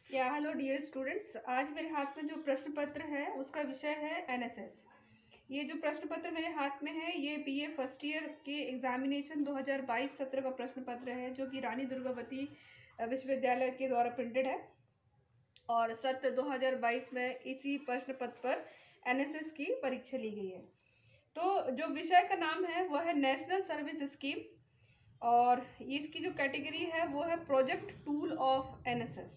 Hello dear students. आज मेरे हाथ में जो प्रश्न पत्र है उसका विषय है एनएसएस। ये जो प्रश्न पत्र मेरे हाथ में है ये बीए फर्स्ट ईयर के एग्जामिनेशन 2022-17 का प्रश्न पत्र है, जो कि रानी दुर्गावती विश्वविद्यालय के द्वारा प्रिंटेड है और सत्र 2022 में इसी प्रश्न पत्र पर एनएसएस की परीक्षा ली गई है। तो जो विषय का नाम है वह है नेशनल सर्विस स्कीम और इसकी जो कैटेगरी है वो है प्रोजेक्ट टूल ऑफ एनएसएस।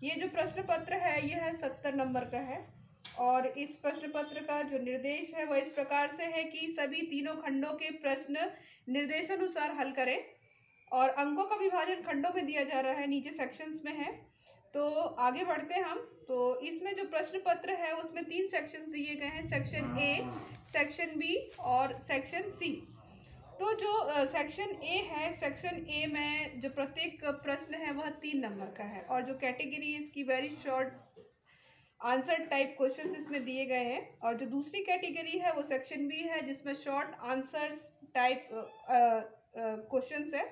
ये जो प्रश्न पत्र है यह 70 नंबर का है और इस प्रश्न पत्र का जो निर्देश है वह इस प्रकार से है कि सभी तीनों खंडों के प्रश्न निर्देशानुसार हल करें और अंकों का विभाजन खंडों में दिया जा रहा है, नीचे सेक्शंस में है। तो आगे बढ़ते हैं हम। तो इसमें जो प्रश्न पत्र है उसमें 3 सेक्शन दिए गए हैं, सेक्शन ए, सेक्शन बी और सेक्शन सी। तो जो सेक्शन ए है, सेक्शन ए में जो प्रत्येक प्रश्न है वह 3 नंबर का है और जो कैटेगरी इसकी very short answer type questions इसमें दिए गए हैं। और जो दूसरी कैटेगरी है वो सेक्शन बी है जिसमें शॉर्ट आंसर्स टाइप क्वेश्चंस है।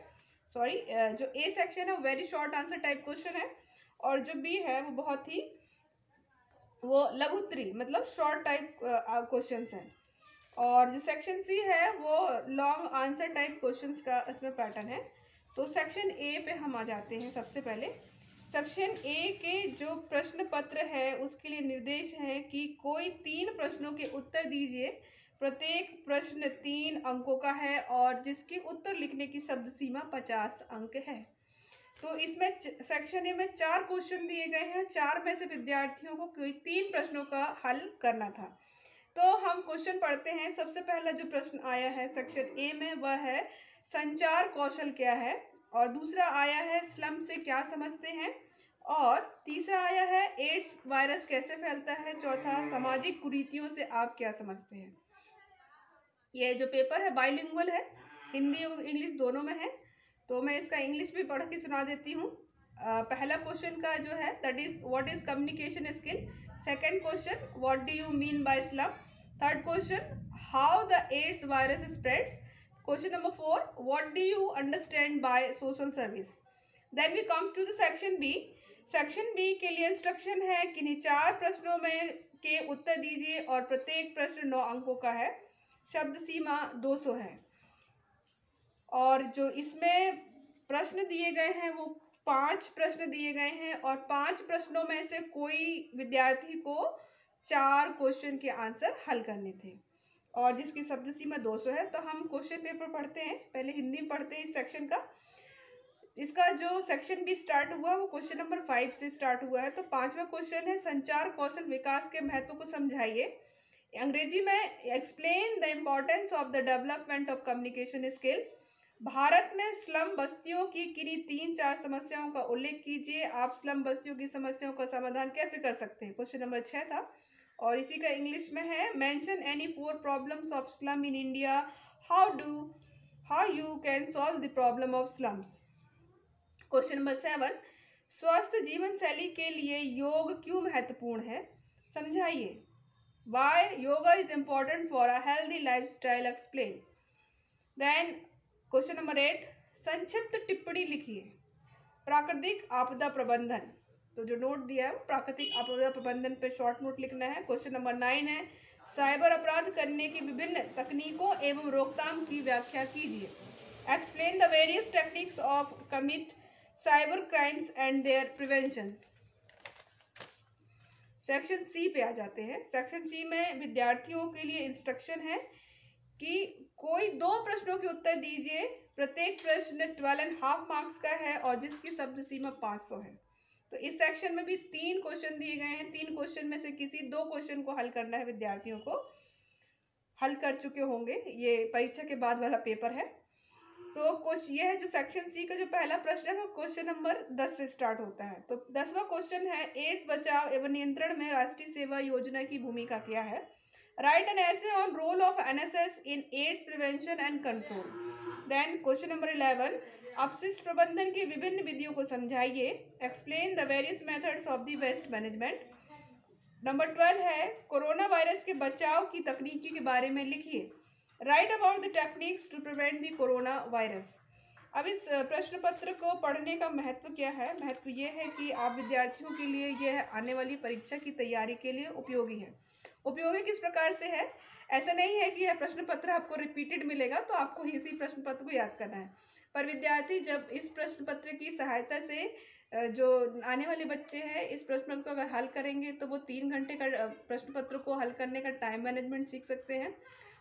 सॉरी, जो ए सेक्शन है वो very short answer type question है और जो बी है वो बहुत ही लघुत्तरी मतलब शॉर्ट टाइप क्वेश्चंस हैं। और जो सेक्शन सी है वो लॉन्ग आंसर टाइप क्वेश्चंस का इसमें पैटर्न है। तो सेक्शन ए पे हम आ जाते हैं। सबसे पहले सेक्शन ए के जो प्रश्न पत्र है उसके लिए निर्देश है कि कोई 3 प्रश्नों के उत्तर दीजिए। प्रत्येक प्रश्न 3 अंकों का है और जिसकी उत्तर लिखने की शब्द सीमा 50 अंक है। तो इसमें सेक्शन ए में 4 क्वेश्चन दिए गए हैं। 4 में से विद्यार्थियों को कोई 3 प्रश्नों का हल करना था। तो हम क्वेश्चन पढ़ते हैं। सबसे पहला जो प्रश्न आया है सेक्शन ए में वह है संचार कौशल क्या है, और दूसरा आया है स्लम से क्या समझते हैं, और तीसरा आया है एड्स वायरस कैसे फैलता है, चौथा सामाजिक कुरीतियों से आप क्या समझते हैं। ये जो पेपर है बाइलिंगुअल है, हिंदी और इंग्लिश दोनों में है। तो मैं इसका इंग्लिश भी पढ़ के सुना देती हूँ। पहला क्वेश्चन का जो है that is what is communication skill. Second question what do you mean by slum. Third question how the AIDS virus spreads. Question number 4 what do you understand by social service. Then we comes to the section B. Section B के लिए instruction है कि 4 प्रश्नों में के उत्तर दीजिए और प्रत्येक प्रश्न 9 अंकों का है। शब्द सीमा 200 है और जो इसमें प्रश्न दिए गए हैं वो 5 प्रश्न दिए गए हैं और 5 प्रश्नों में से कोई विद्यार्थी को 4 क्वेश्चन के आंसर हल करने थे और जिसकी शब्द सीमा 200 है। तो हम क्वेश्चन पेपर पढ़ते हैं। पहले हिंदी में पढ़ते हैं इस सेक्शन का। इसका जो सेक्शन भी स्टार्ट हुआ वो क्वेश्चन नंबर 5 से स्टार्ट हुआ है। तो 5वां क्वेश्चन है संचार कौशल विकास के महत्व को समझाइए। अंग्रेजी में explain the importance of the development of communication skill. Bharat में स्लम बस्तियों की किन्हीं 3-4 समस्याओं का उल्लेख कीजिए। आप स्लम बस्तियों की समस्याओं का समाधान कैसे कर सकते हैं। क्वेश्चन नंबर 6 था और इसी का इंग्लिश में है mention any 4 problems of slum in India, how you can solve the problem of slums. Question number 7 स्वस्थ जीवन शैली के लिए योग क्यों महत्वपूर्ण है, समझाइए। Why yoga is important for a healthy lifestyle, explain. Then question number 8 संक्षिप्त टिप्पणी लिखिए। प्राकृतिक आपदा प्रबंधन, तो जो नोट दिया है वो प्राकृतिक आपदा प्रबंधन पे शॉर्ट नोट लिखना है। क्वेश्चन नंबर 9 है साइबर अपराध करने की विभिन्न तकनीकों एवं रोकथाम की व्याख्या कीजिए। Explain the various techniques of commit cyber crimes and their preventions. Section C पे आ जाते हैं। सेक्शन सी में विद्यार्थियों के लिए इंस्ट्रक्शन है कि कोई 2 प्रश्नों के उत्तर दीजिए। प्रत्येक प्रश्न 12.5 मार्क्स का है और जिसकी शब्द सीमा 500 है। तो इस सेक्शन में भी 3 क्वेश्चन दिए गए हैं। 3 क्वेश्चन में से किसी 2 क्वेश्चन को हल करना है। विद्यार्थियों को हल कर चुके होंगे, ये परीक्षा के बाद वाला पेपर है। तो यह है जो सेक्शन सी का जो पहला प्रश्न है वो क्वेश्चन नंबर 10 से स्टार्ट होता है। तो 10वां क्वेश्चन है एड्स बचाव एवं नियंत्रण में राष्ट्रीय सेवा योजना की भूमिका क्या है। Write an essay on role of NSS in AIDS prevention and control. Then question number 11 अपशिष्ट प्रबंधन की विभिन्न विधियों को समझाइए। Explain the various methods of the waste management. Number 12 है कोरोना वायरस के बचाव की तकनीकी के बारे में लिखिए। Write about the techniques to prevent the corona virus. अब इस प्रश्न पत्र को पढ़ने का महत्व क्या है? महत्व ये है कि आप विद्यार्थियों के लिए यह आने वाली परीक्षा की तैयारी के लिए उपयोगी है। उपयोगी किस प्रकार से है? ऐसा नहीं है कि यह प्रश्न पत्र आपको रिपीटेड मिलेगा तो आपको इसी प्रश्न पत्र को याद करना है, पर विद्यार्थी जब इस प्रश्न पत्र की सहायता से जो आने वाले बच्चे हैं इस प्रश्न पत्र को अगर हल करेंगे तो वो 3 घंटे का प्रश्न पत्र को हल करने का टाइम मैनेजमेंट सीख सकते हैं।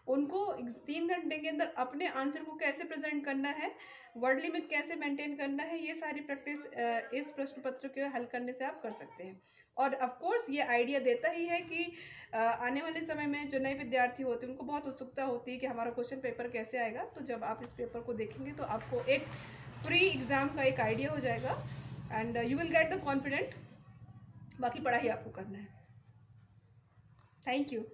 उनको 3 घंटे के अंदर अपने आंसर को कैसे प्रेजेंट करना है, वर्ड लिमिट कैसे मेंटेन करना है, ये सारी प्रैक्टिस इस प्रश्न पत्र के हल करने से आप कर सकते हैं। और ऑफ कोर्स ये आइडिया देता ही है कि आने वाले समय में जो नए विद्यार्थी होते हैं उनको बहुत उत्सुकता होती है कि हमारा क्वेश्चन पेपर कैसे आएगा। तो जब आप इस पेपर को देखेंगे तो आपको एक प्री एग्ज़ाम का एक आइडिया हो जाएगा and you will get the confident. बाकी पढ़ाई आपको करना है। Thank you.